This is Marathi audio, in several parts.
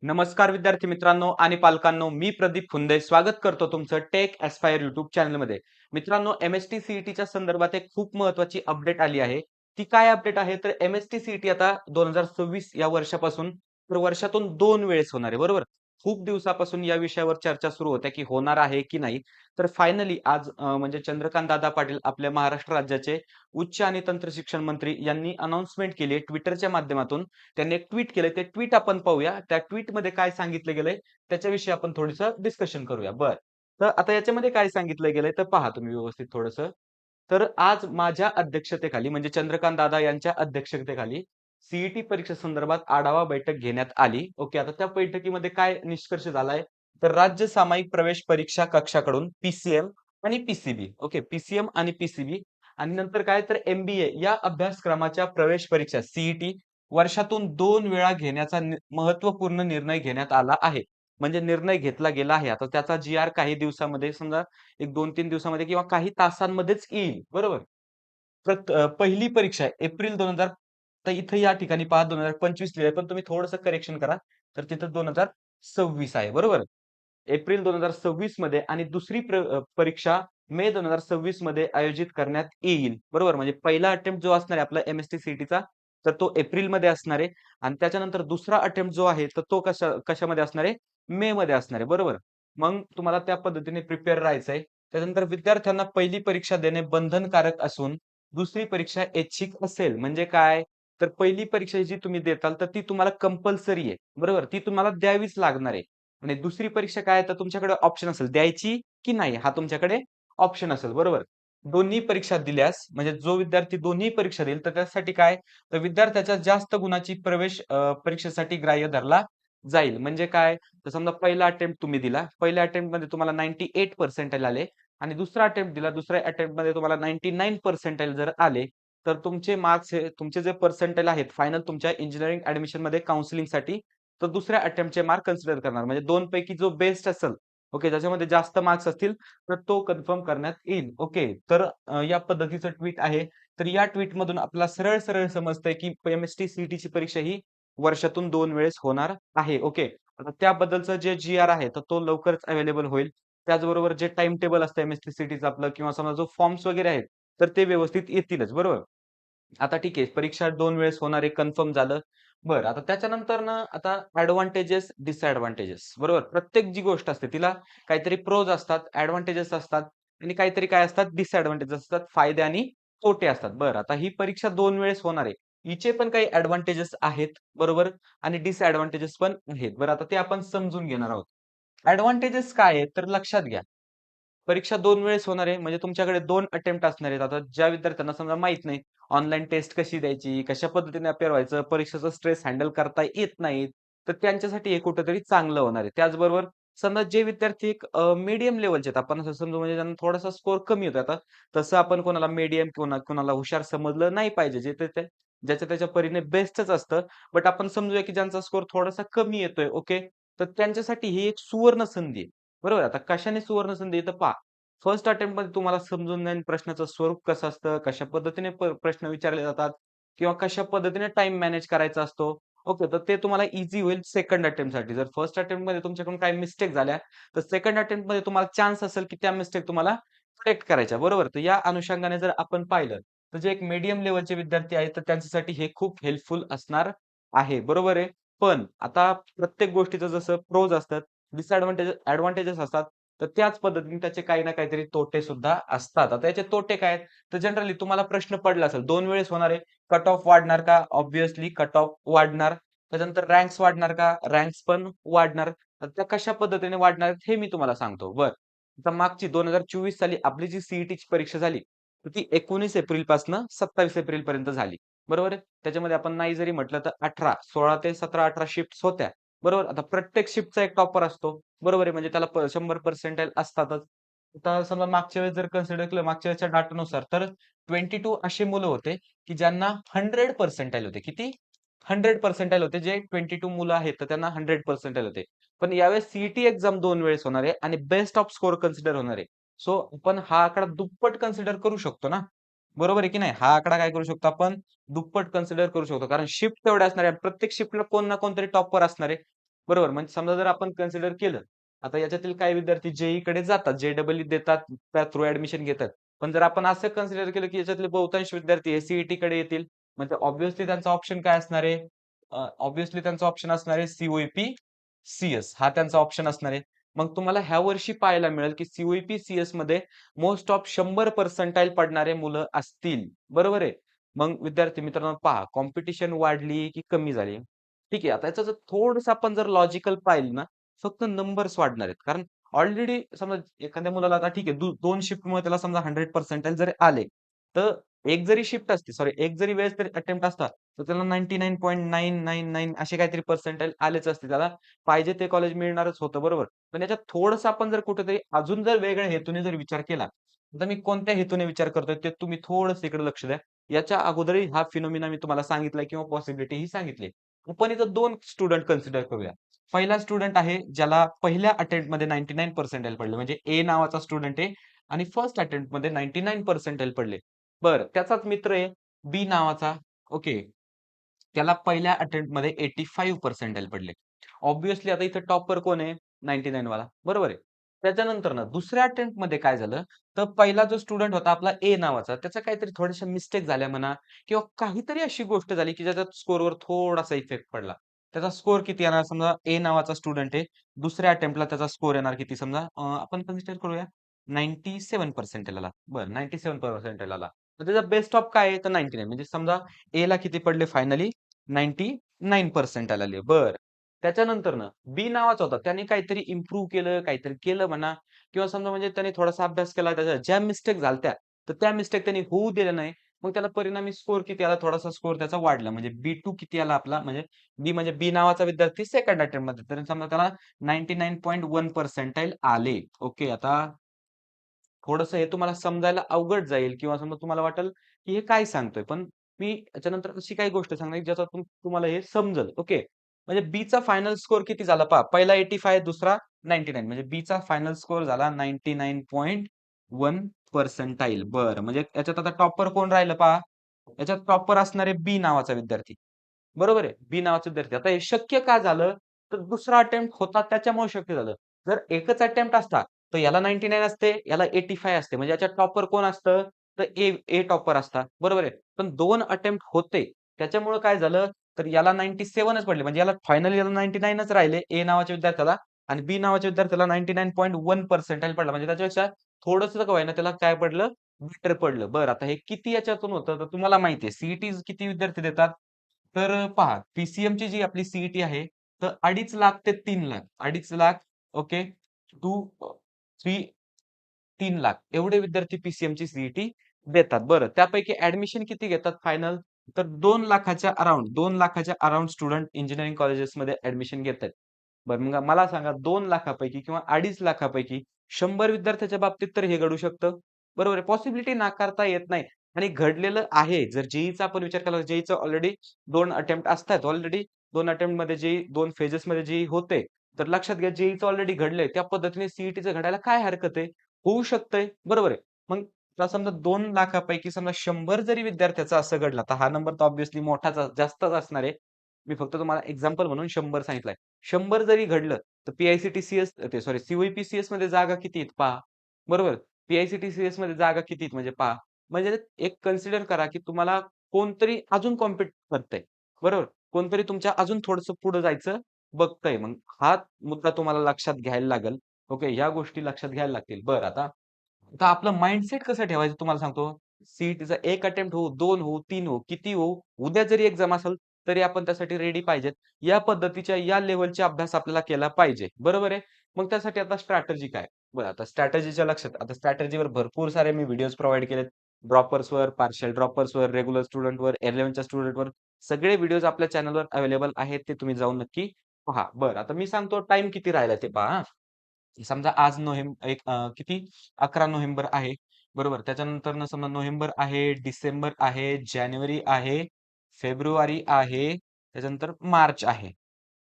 नमस्कार विद्यार्थी मित्रांनो आणि पालकांनो, मी प्रदीप फुंदे स्वागत करतो तुमचं टेक एस्पायर युट्यूब चॅनलमध्ये. मित्रांनो, एमएसटी सीईटीच्या संदर्भात एक खूप महत्त्वाची अपडेट आली आहे. ती काय अपडेट आहे तर एमएसटी सीईटी आता 2026 या वर्षापासून तर वर्षातून 2 वेळेस होणार आहे, बरोबर? खूप दिवसापासून या विषयावर चर्चा सुरू होत्या की होणार आहे की नाही. तर फायनली आज म्हणजे चंद्रकांत दादा पाटील आपल्या महाराष्ट्र राज्याचे उच्च आणि तंत्र शिक्षण मंत्री यांनी अनाउन्समेंट केली आहे Twitterच्या माध्यमातून. त्यांनी एक ट्वीट केलंय, ते ट्वीट आपण पाहूया. त्या ट्वीटमध्ये काय सांगितलं गेलंय, त्याच्याविषयी आपण थोडंसं डिस्कशन करूया. बरं. तर आता याच्यामध्ये काय सांगितलं गेलंय, तर पहा तुम्ही व्यवस्थित थोडंसं. तर आज माझ्या अध्यक्षतेखाली म्हणजे चंद्रकांत दादा यांच्या अध्यक्षतेखाली सीईटी परीक्षेसंदर्भात आढावा बैठक घेण्यात आली. ओके. आता त्या बैठकीमध्ये काय निष्कर्ष झालाय, तर राज्य सामायिक प्रवेश परीक्षा कक्षाकडून पीसीएम आणि पीसीबी. ओके. पीसीएम आणि पीसीबी आणि नंतर काय तर एमबीए या अभ्यासक्रमाच्या प्रवेश परीक्षा सीईटी वर्षातून 2 वेळा घेण्याचा महत्त्वपूर्ण निर्णय घेण्यात आला आहे. म्हणजे निर्णय घेतला गेला आहे. आता त्याचा जी-आर काही दिवसामध्ये समजा एक 2-3 दिवसामध्ये किंवा काही तासांमध्येच येईल. बरोबर? पहिली परीक्षा आहे एप्रिल 2000 तर इथं या ठिकाणी पहा 2025 लिहिलंय, पण तुम्ही थोडंसं करेक्शन करा. तर तिथं 2026 आहे. बरोबर? एप्रिल 2026 मध्ये आणि दुसरी परीक्षा मे 2026 मध्ये आयोजित करण्यात येईल. बरोबर? म्हणजे पहिला अटेम्प्ट जो असणार आहे आपला एमएसटी सीईटीचा, तर तो एप्रिलमध्ये असणार आहे आणि त्याच्यानंतर दुसरा अटेम्प्ट जो आहे, तर तो कशामध्ये असणार आहे? मे मध्ये असणार आहे. बरोबर? मग तुम्हाला त्या पद्धतीने प्रिपेअर राहायचंय. त्यानंतर विद्यार्थ्यांना पहिली परीक्षा देणे बंधनकारक असून दुसरी परीक्षा ऐच्छिक असेल. म्हणजे काय? तर पहिली परीक्षा जी तुम्ही देताल, तर ती तुम्हाला कंपल्सरी आहे. बरोबर? ती तुम्हाला द्यावीच लागणार आहे. आणि दुसरी परीक्षा काय आहे, तर तुमच्याकडे ऑप्शन असेल द्यायची की नाही हा तुमच्याकडे ऑप्शन असेल. बरोबर? दोन्ही परीक्षा दिल्यास म्हणजे जो विद्यार्थी दोन्ही परीक्षा देईल, तर त्यासाठी काय? तर विद्यार्थ्याच्या जास्त गुणाची प्रवेश परीक्षेसाठी ग्राह्य धरला जाईल. म्हणजे काय? तर समजा पहिला अटेम्प्ट तुम्ही दिला. पहिल्या अटेम्प्टमध्ये तुम्हाला 98 पर्सेंटाइल आले आणि दुसरा अटेम्प्ट दिला. दुसऱ्या अटेम्प्टमध्ये तुम्हाला 99 पर्सेंटाइल जर आले, तर तुमचे मार्क्स हे तुमचे जे पर्सेंटाइल आहेत फायनल तुमच्या इंजिनिअरिंग ॲडमिशनमध्ये काउन्सिलिंगसाठी, तर दुसऱ्या अटेम्प्टचे मार्क कन्सिडर करणार. म्हणजे 2 पैकी जो बेस्ट असेल, ओके, ज्याच्यामध्ये जास्त मार्क्स असतील, तर तो कन्फर्म करण्यात येईल. ओके. तर या पद्धतीचं ट्वीट आहे. तर या ट्वीटमधून आपल्याला सरळ-सरळ समजतंय, की एम-एस-टी सीईटीची परीक्षा ही वर्षातून 2 वेळेस होणार आहे. ओके. आता त्याबद्दलचं जे जी-आर आहे, तर तो लवकरच अवेलेबल होईल. त्याचबरोबर जे टाईम टेबल असतं एम-एस-टी सीईटीचं आपलं किंवा समजा जो फॉर्म्स वगैरे आहेत, तर ते व्यवस्थित येतीलच. बरोबर? आता ठीक आहे, परीक्षा 2 वेळेस होणार आहे कन्फर्म झालं. बरं, आता त्याच्यानंतर ना आता एडव्हांटेजेस, डिसएडव्हांटेजेस बरोबर. प्रत्येक जी गोष्ट असते तिला काहीतरी प्रोज असतात, एडव्हांटेजेस असतात आणि काहीतरी काय असतात डिसएडव्हांटेजेस असतात, फायदे आणि तोटे असतात. बरं, आता ही परीक्षा 2 वेळेस होणार आहे. हिचे पण काही एडव्हांटेजेस आहेत, बरोबर आणि डिसएडव्हांटेजेस पण आहेत. बरं, आता ते आपण समजून घेणार आहोत. एडव्हांटेजेस काय आहेत तर लक्षात घ्या. परीक्षा 2 वेळेस होणार आहे म्हणजे तुमच्याकडे 2 अटेम्प्ट असणार आहेत. आता ज्या विद्यार्थ्यांना समजा माहीत नाही, ऑनलाईन टेस्ट कशी द्यायची, कशा पद्धतीने अपेअर व्हायचं, परीक्षेचा स्ट्रेस हँडल करता येत नाहीत, तर त्यांच्यासाठी हे कुठेतरी चांगलं होणार आहे. त्याचबरोबर समजा जे विद्यार्थी एक मीडियम लेव्हलचे आहेत, आपण असं समजू म्हणजे ज्यांना थोडासा स्कोर कमी होता. आता तसं आपण कोणाला मीडियम कोणाला हुशार समजलं नाही पाहिजे. जे ते ज्याच्या त्याच्या परीने बेस्टच असतं. बट आपण समजूया की ज्यांचा स्कोर थोडासा कमी येतोय, ओके. तर त्यांच्यासाठी ही एक सुवर्ण संधी आहे. बरोबर. आता कशाने सुवर्ण संधी आहे तर पहा, फर्स्ट अटेम्प्टमध्ये तुम्हाला समजून जाईल प्रश्नाचं स्वरूप कसं असतं, कशा पद्धतीने प्रश्न विचारले जातात किंवा कशा पद्धतीने टाईम मॅनेज करायचा असतो. ओके, तर ते तुम्हाला ईझी होईल सेकंड अटेम्प्टसाठी. जर फर्स्ट अटेम्प्टमध्ये तुमच्याकडून काही मिस्टेक झाल्या, तर सेकंड अटेम्प्टमध्ये तुम्हाला चान्स असेल की त्या मिस्टेक तुम्हाला करेक्ट करायच्या. बरोबर. तर या अनुषंगाने जर आपण पाहिलं, तर जे एक मीडियम लेव्हलचे विद्यार्थी आहेत, तर त्यांच्यासाठी हे खूप हेल्पफुल असणार आहे. बरोबर आहे. पण आता प्रत्येक गोष्टीचं जसं प्रोज असतात, एडव्हांटेजेस असतात. तर त्याच पद्धतीने त्याचे काही ना काहीतरी तोटे सुद्धा असतात. आता याचे तोटे काय आहेत? तर जनरली तुम्हाला प्रश्न पडला असेल 2 वेळेस होणार आहे. कट ऑफ वाढणार का? ऑब्व्हियसली कट ऑफ वाढणार. त्याच्यानंतर रँक्स वाढणार का? रँक्स पण वाढणार. तर त्या कशा पद्धतीने वाढणार आहेत हे मी तुम्हाला सांगतो. बरं. आता मागची 2024 साली आपली जी सीईटीची परीक्षा झाली, तर ती 19 एप्रिल पासनं 27 एप्रिल पर्यंत झाली. बरोबर आहे? त्याच्यामध्ये आपण नाही जरी म्हटलं तर 16 ते 17-18 शिफ्ट्स होत्या. बरोबर. आता प्रत्येक शिफ्टचा एक टॉपर असतो. बरोबर आहे. म्हणजे त्याला 100 पर्सेंटाइल असतातच. आता समजा मागच्या वेळेस जर कन्सिडर केलं मागच्या वेळेसच्या डाटानुसार तर 22 अशी मुलं होते, की ज्यांना 100 पर्सेंटाइल होते. किती? 100 पर्सेंटाइल होते. जे 22 मुलं आहेत तर त्यांना 100 पर्सेंटाइल होते. पण यावेळेस सीईटी एक्झाम 2 वेळेस होणार आहे आणि बेस्ट ऑफ स्कोर कन्सिडर होणार आहे. सो आपण हा आकडा दुप्पट कन्सिडर करू शकतो ना. बरोबर आहे की नाही? हा आकडा काय करू शकतो आपण दुप्पट कन्सिडर करू शकतो. कारण शिफ्ट तेवढ्या असणार आहे. प्रत्येक शिफ्टला कोण ना कोणतरी टॉपर असणार आहे. बरोबर. म्हणजे समजा जर आपण कन्सिडर केलं, आता याच्यातील काही विद्यार्थी जेईई कडे जातात, जे-डबल-ई देतात, त्या थ्रू ॲडमिशन घेतात. पण जर आपण असं कन्सिडर केलं, की याच्यातले बहुतांश विद्यार्थी हे सी कडे येतील, म्हणजे ऑब्व्हियसली त्यांचा ऑप्शन काय असणार आहे? ऑब्व्हियसली त्यांचा ऑप्शन असणार आहे सी सीएस हा त्यांचा ऑप्शन असणार आहे. मग तुम्हाला ह्या वर्षी पाहायला मिळेल, की सी मध्ये मोस्ट ऑफ 100 पर्सेंटाइल पडणारे मुलं असतील. बरोबर आहे. मग विद्यार्थी मित्रांनो पहा, कॉम्पिटिशन वाढली की कमी झाली? ठीक आहे. आता याचं जर थोडंसं आपण जर लॉजिकल पाहिलं ना, फक्त नंबर्स वाढणार आहेत. कारण ऑलरेडी समजा एखाद्या मुलाला आता ठीक आहे, 2 शिफ्टमुळे त्याला समजा 100 पर्सेंटाइल जरी आले, तर एक जरी शिफ्ट असती, सॉरी एक जरी वेळेस तरी अटेम्प्ट असता, तर त्याला 99.999 असे काहीतरी पर्सेंटाइल आलेच असते. त्याला पाहिजे ते कॉलेज मिळणारच होतं, बरोबर. पण याच्यात थोडंसं आपण जर कुठेतरी अजून जर वेगळ्या हेतूने जर विचार केला, आता मी कोणत्या हेतूने विचार करतोय ते तुम्ही थोडंसं इकडे लक्ष द्या. याच्या अगोदरही हा फिनोमिना मी तुम्हाला सांगितलाय किंवा पॉसिबिलिटी ही सांगितली. आपण इथं 2 स्टुडंट कन्सिडर करूया. पहिला स्टुडंट आहे ज्याला पहिल्या अटेम्प्टमध्ये 99 पर्सेंटाइल पडले. म्हणजे ए नावाचा स्टुडंट आहे आणि फर्स्ट अटेम्प्टमध्ये 99 पर्सेंटाइल पडले. बरं, त्याचाच मित्र आहे बी नावाचा. ओके. त्याला पहिल्या अटेम्प्टमध्ये 85 पर्सेंटाइल पडले. ऑब्व्हियसली आता इथं टॉपर कोण आहे? 99 वाला. बरोबर आहे. त्याच्यानंतर ना दुसऱ्या अटेम्प्टमध्ये काय झालं, तर पहिला जो स्टुडंट होता आपला ए नावाचा, त्याच्या काहीतरी थोड्याशा मिस्टेक झाल्या म्हणा किंवा काहीतरी अशी गोष्ट झाली, की ज्याचा स्कोरवर थोडासा इफेक्ट पडला. त्याचा स्कोर किती येणार समजा ए नावाचा स्टुडंट आहे. दुसऱ्या अटेम्प्टला त्याचा स्कोर येणार किती समजा आपण कन्सिडर करूया 97 पर्सेंटाइल आला. बरं 97 पर्सेंटाइल आला. तर त्याचा बेस्ट ऑफ काय आहे? तर 99 म्हणजे समजा एला किती पडले फायनली 99 पर्सेंटाइल आले. बरं. त्याच्यानंतरनं बी नावाचा होता. त्याने काहीतरी इम्प्रूव्ह केलं, काहीतरी केलं म्हणा किंवा समजा म्हणजे त्याने थोडासा अभ्यास केला. त्याच्या ज्या मिस्टेक झालत्या, तर त्या मिस्टेक त्यांनी होऊ दिल्या नाही. मग त्याला परिणामी स्कोर किती आला? थोडासा स्कोर त्याचा वाढला. म्हणजे बी2 किती आला आपला? म्हणजे बी नावाचा विद्यार्थी सेकंड अटेम्प्टमध्ये. तर समजा त्याला 99.1 पर्सेंटाइल आले. ओके. आता थोडंसं हे तुम्हाला समजायला अवघड जाईल किंवा समजा तुम्हाला वाटेल, की हे काय सांगतोय? पण मी त्याच्यानंतर अशी काही गोष्ट सांगणार, की ज्याच्यातून तुम्हाला हे समजेल. ओके. म्हणजे बीचा फायनल स्कोर किती झाला पहा. पहिला 85 दुसरा 99 म्हणजे बीचा फायनल स्कोर झाला 99.1 पर्सेंटाइल. बरं. म्हणजे याच्यात आता टॉपर कोण राहिलं पहा. याच्यात टॉपर असणार आहे बी नावाचा विद्यार्थी. बरोबर आहे. बी नावाचा विद्यार्थी. आता हे शक्य का झालं? तर दुसरा अटेम्प्ट होता त्याच्यामुळे शक्य झालं. जर एकच अटेम्प्ट असता, तर याला 99 असते, याला 85 असते. म्हणजे याच्यात टॉपर कोण असतं? तर ए टॉपर असता. बरोबर आहे. पण 2 अटेम्प्ट होते. त्याच्यामुळे काय झालं? तर याला 97च पडले. म्हणजे याला फायनली याला 99च राहिले ए नावाच्या विद्यार्थ्याला आणि बी नावाच्या विद्यार्थ्याला 99.1 पर्सेंटाइल पडला. म्हणजे त्याच्यापेक्षा थोडंसं का होईना त्याला काय पडलं? बेटर पडलं. बरं आता हे किती याच्यातून होतं? तर तुम्हाला माहिती आहे किती विद्यार्थी देतात? तर पहा पी-ची जी आपली सी आहे, तर 2.5 लाख ते 3 लाख. 2.5 लाख ओके. टू 3 3 लाख एवढे विद्यार्थी पी-ची सी देतात. बरं त्यापैकी ॲडमिशन किती घेतात फायनल? तर 2 लाखाच्या अराउंड स्टुडंट इंजिनिअरिंग कॉलेजेसमध्ये ॲडमिशन घेतायत. बरं मग मला सांगा 2 लाखापैकी किंवा 2.5 लाखापैकी 100 विद्यार्थ्याच्या बाबतीत तर हे घडू शकतं. बरोबर आहे. पॉसिबिलिटी नाकारता येत नाही आणि घडलेलं आहे. जर जेईचा आपण विचार केला, जेईचं ऑलरेडी 2 अटेम्प्ट असतात. ऑलरेडी 2 अटेम्प्टमध्ये जेईई 2 फेजेसमध्ये जेईई होते. तर लक्षात घ्या जेईचं ऑलरेडी घडलंय. त्या पद्धतीने सी घडायला काय हरकत आहे? होऊ शकतंय. बरोबर आहे. मग आता समजा 2 लाखापैकी समजा 100 जरी विद्यार्थ्याचा असं घडला, तर हा नंबर तर ऑब्व्हियसली मोठाच जास्तच असणार आहे. मी फक्त तुम्हाला एक्झाम्पल म्हणून 100 सांगितलंय. 100 जरी घडलं, तर पी-आय-सी-टी-सी-एस ते सॉरी सी-ओ-ई-पी-सी-एसमध्ये जागा किती आहेत पहा. बरोबर. पी-आय-सी-टी-सी-एसमध्ये जागा किती आहेत म्हणजे पहा. म्हणजे एक कन्सिडर करा, की तुम्हाला कोणतरी अजून कॉम्पीट करतंय. बरोबर. कोणतरी तुमच्या अजून थोडंसं पुढे जायचं बघतंय. मग हा मुद्दा तुम्हाला लक्षात घ्यायला लागेल. ओके. ह्या गोष्टी लक्षात घ्यायला लागतील. बरं आता आता आपलं माइंडसेट कसं ठेवायचं तुम्हाला सांगतो. सी-ई-टीचा 1 अटेम्प्ट होऊ, 2 होऊ, 3 होऊ, किती होऊ, उद्या जरी एक्झाम असेल, तरी आपण त्यासाठी रेडी पाहिजेत. या पद्धतीच्या या लेव्हलचा अभ्यास आपल्याला केला पाहिजे. बरोबर आहे. मग त्यासाठी आता स्ट्रॅटेजी काय? बरं आता स्ट्रॅटेजीच्या लक्षात आता स्ट्रॅटेजीवर भरपूर सारे मी व्हिडिओज प्रोव्हाईड केलेत. ड्रॉपर्सवर, पार्शियल ड्रॉपर्सवर, रेग्युलर स्टुडंटवर, 11च्या स्टुडंटवर सगळे व्हिडिओज आपल्या चॅनलवर अवेलेबल आहेत. ते तुम्ही जाऊन नक्की पहा. बरं आता मी सांगतो टाईम किती राहिला ते पहा. समजा आज एक किती 11 नोव्हेंबर आहे. बरोबर. त्याच्यानंतरनं समजा नोव्हेंबर आहे, डिसेंबर आहे, जानेवारी आहे, फेब्रुवारी आहे, त्याच्यानंतर मार्च आहे.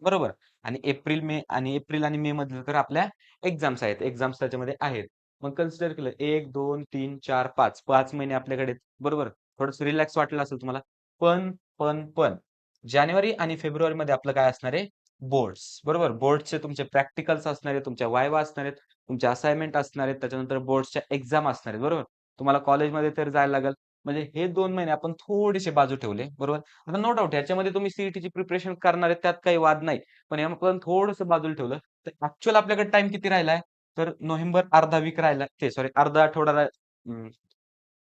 बरोबर. आणि एप्रिल आणि मे मध्ये तर आपल्या एक्झाम्स आहेत. एक्झाम्स त्याच्यामध्ये आहेत. मग कन्सिडर केलं 1, 2, 3, 4, 5. 5 महिने आपल्याकडे आहेत. बरोबर. थोडंसं रिलॅक्स वाटलं असेल तुम्हाला. पण जानेवारी आणि फेब्रुवारीमध्ये आपलं काय असणार आहे? बोर्ड्स, बरोबर? बोर्ड्सचे तुमचे प्रॅक्टिकल्स असणार आहेत, तुमच्या वायवा असणार आहेत, तुमचे असाइनमेंट असणार आहेत, त्याच्यानंतर बोर्ड्सच्या एक्झाम असणार आहेत, बरोबर? तुम्हाला कॉलेजमध्ये तर जायला लागेल. म्हणजे हे 2 महिने आपण थोडेसे बाजू ठेवले, बरोबर? आता नो डाउट ह्याच्यामध्ये तुम्ही सीईटीची प्रिपरेशन करणार आहेत, त्यात काही वाद नाही. पण हे आपण थोडंसं बाजूला ठेवलं, तर ॲक्चुअल आपल्याकडे टाईम किती राहिला तर नोव्हेंबर अर्धा वीक राहिला ते सॉरी अर्धा आठवडा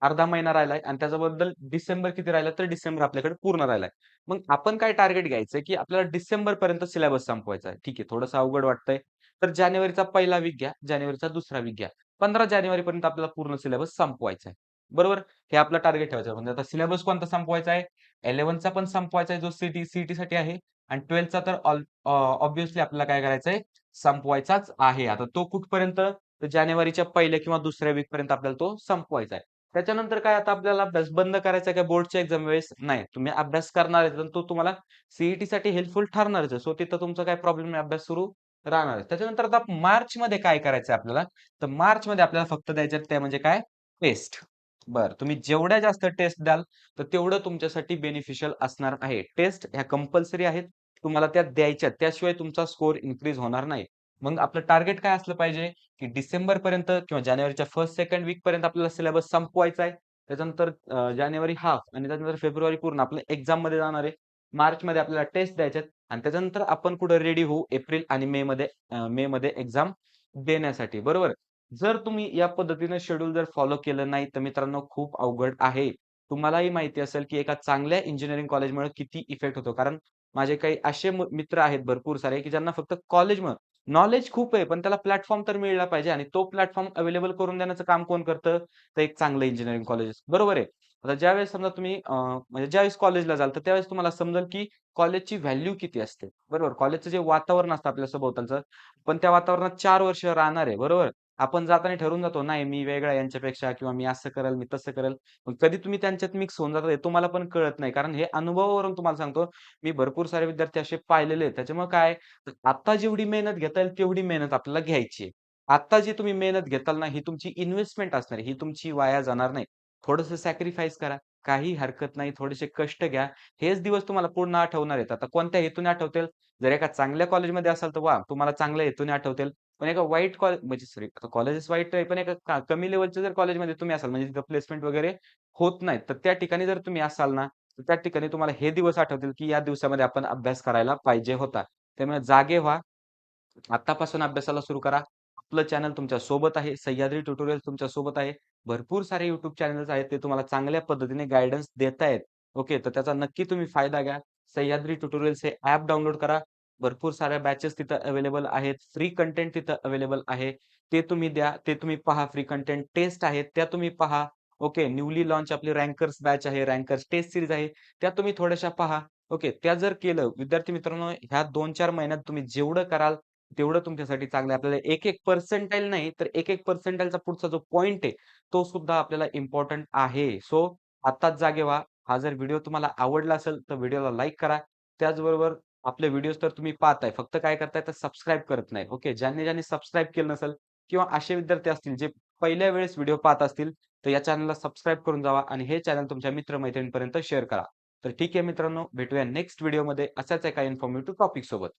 अर्धा महिना राहिलाय आणि त्याच्याबद्दल डिसेंबर किती राहिला तर डिसेंबर आपल्याकडे पूर्ण राहिलाय. मग आपण काय टार्गेट घ्यायचंय, की आपल्याला डिसेंबरपर्यंत सिलेबस संपवायचा आहे. ठीक आहे, थोडंसं अवघड वाटतंय. तर जानेवारीचा पहिला वीक घ्या, जानेवारीचा दुसरा वीक घ्या. 15 जानेवारीपर्यंत आपल्याला पूर्ण सिलेबस संपवायचा आहे. बरोबर? हे आपलं टार्गेट ठेवायचं. म्हणजे आता सिलेबस कोणता संपवायचा आहे? 11चा पण संपवायचा आहे, जो सीईटीसाठी आहे आणि 12चा तर ऑब्व्हियसली आपल्याला काय करायचंय? संपवायचाच आहे. आता तो कुठपर्यंत? तर जानेवारीच्या पहिल्या किंवा दुसऱ्या वीकपर्यंत आपल्याला तो संपवायचा आहे. त्याच्यानंतर काय आता आपल्याला अभ्यास बंद करायचा आहे का बोर्डच्या एक्झाम वेळेस? नाही. तुम्ही अभ्यास करणार आहे, तर तो तुम्हाला सीईटीसाठी हेल्पफुल ठरणारच आहे. सो तिथं तुमचा काही प्रॉब्लेम नाही, अभ्यास सुरू राहणार आहे. त्याच्यानंतर आता मार्चमध्ये काय करायचं आहे आपल्याला? तर मार्चमध्ये आपल्याला फक्त द्यायचे आहेत त्या म्हणजे काय? टेस्ट. बरं, तुम्ही जेवढ्या जास्त टेस्ट द्याल, तर तेवढं तुमच्यासाठी बेनिफिशियल असणार आहे. टेस्ट ह्या कंपल्सरी आहेत. तुम्हाला त्या द्यायच्यात. त्याशिवाय तुमचा स्कोर इन्क्रीज होणार नाही. मग आपलं टार्गेट काय असलं पाहिजे? की डिसेंबरपर्यंत किंवा जानेवारीच्या फर्स्ट, सेकंड वीकपर्यंत आपल्याला सिलेबस संपवायचा आहे. त्याच्यानंतर जानेवारी हाल्फ आणि त्याच्यानंतर फेब्रुवारी पूर्ण आपलं एक्झाममध्ये जाणार आहे. मार्चमध्ये आपल्याला टेस्ट द्यायचे आहेत आणि त्याच्यानंतर आपण कुठे रेडी होऊ एप्रिल आणि मेमध्ये एक्झाम देण्यासाठी, बरोबर? जर तुम्ही या पद्धतीने शेड्यूल जर फॉलो केलं नाही, तर मित्रांनो खूप अवघड आहे. तुम्हालाही माहिती असेल, की एका चांगल्या इंजिनिअरिंग कॉलेजमुळे किती इफेक्ट होतो. कारण माझे काही असे मित्र आहेत भरपूर सारे, की ज्यांना फक्त कॉलेजमुळं नॉलेज खूप आहे, पण त्याला प्लॅटफॉर्म तर मिळला पाहिजे आणि तो प्लॅटफॉर्म अवेलेबल करून देण्याचं काम कोण करतं? तर एक चांगलं इंजिनिअरिंग कॉलेज. बरोबर आहे. आता ज्यावेळेस समजा तुम्ही म्हणजे ज्यावेळेस कॉलेजला जाल, तर त्यावेळेस तुम्हाला समजेल, की कॉलेजची व्हॅल्यू किती असते. बरोबर. कॉलेजचं जे वातावरण असतं आपल्या सभोवतालचं, पण त्या वातावरणात 4 वर्ष राहणार आहे. बरोबर. आपण जाताना ठरवून जातो, नाही मी वेगळा आहे यांच्यापेक्षा किंवा मी असं करेल, मी तसं करेल. मग कधी तुम्ही त्यांच्यात मिक्स होऊन जाता हे तुम्हाला पण कळत नाही. कारण हे अनुभवावरून तुम्हाला सांगतो, मी भरपूर सारे विद्यार्थी असे पाहिलेले आहेत. त्याच्यामुळे काय तर आता जेवढी मेहनत घेता येईल तेवढी मेहनत आपल्याला घ्यायची आहे. आता जी तुम्ही मेहनत घेताल ना, ही तुमची इन्व्हेस्टमेंट असणार आहे. ही तुमची वाया जाणार नाही. थोडंसं सॅक्रिफाईस करा. काही हरकत नाही. थोडेसे कष्ट घ्या. हेच दिवस तुम्हाला पूर्ण आठवणार आहेत. आता कोणत्या हेतूने आठवतील? जर एका चांगल्या कॉलेजमध्ये असाल तर वाह! तुम्हाला चांगल्या हेतूने आठवतील. पण एका वाईट कॉलेज म्हणजे सॉरी आता कॉलेजेस वाईट आहे, पण एका कमी लेव्हलच्या जर कॉलेजमध्ये तुम्ही असाल म्हणजे तिथं प्लेसमेंट वगैरे होत नाहीत. तर त्या ठिकाणी जर तुम्ही असाल ना, तर त्या ठिकाणी तुम्हाला हे दिवस आठवतील, की या दिवसामध्ये आपण अभ्यास करायला पाहिजे होता. त्यामुळे जागे व्हा. आत्तापासून अभ्यासाला सुरू करा. आपलं चॅनल तुमच्या सोबत आहे. सह्याद्री ट्युटोरियल्स तुमच्या सोबत आहे. भरपूर सारे YouTube चॅनल्स आहेत. ते तुम्हाला चांगल्या पद्धतीने गाईडन्स देतायत. ओके. तर त्याचा नक्की तुम्ही फायदा घ्या. सह्याद्री ट्युटोरियल्स हे ॲप डाउनलोड करा. भरपूर साऱ्या बॅचेस तिथं अवेलेबल आहेत. फ्री कंटेंट तिथं अवेलेबल आहे. ते तुम्ही द्या. ते तुम्ही पहा. फ्री कंटेंट टेस्ट आहेत त्या तुम्ही पहा. ओके. न्यूली लॉन्च आपली रँकर्स बॅच आहे. रँकर्स टेस्ट सीरीज आहे. त्या तुम्ही थोड्याशा पहा. ओके. त्या जर केलं विद्यार्थी मित्रांनो ह्या 2-4 महिन्यात तुम्ही जेवढं कराल तेवढं तुमच्यासाठी चांगलं आहे. आपल्याला एक-एक पर्सेंटाइल नाही, तर एक-एक पर्सेंटाइलचा पुढचा जो पॉइंट आहे, तो सुद्धा आपल्याला इम्पोर्टंट आहे. सो आत्ताच जागे व्हा. हा जर व्हिडिओ तुम्हाला आवडला असेल, तर व्हिडिओला लाईक करा. त्याचबरोबर आपले व्हिडिओज तर तुम्ही पाहताय. फक्त काय करताय तर सबस्क्राईब करत नाही. ओके. ज्यांनी सबस्क्राईब केलं नसेल किंवा असे विद्यार्थी असतील जे पहिल्या वेळेस व्हिडिओ पाहत असतील, तर या चॅनलला सबस्क्राईब करून जावा आणि हे चॅनल तुमच्या मित्र-मैत्रिणींपर्यंत शेअर करा. तर ठीक आहे मित्रांनो, भेटूया नेक्स्ट व्हिडिओमध्ये अशाच एका इन्फॉर्मेटिव्ह टॉपिक सोबत.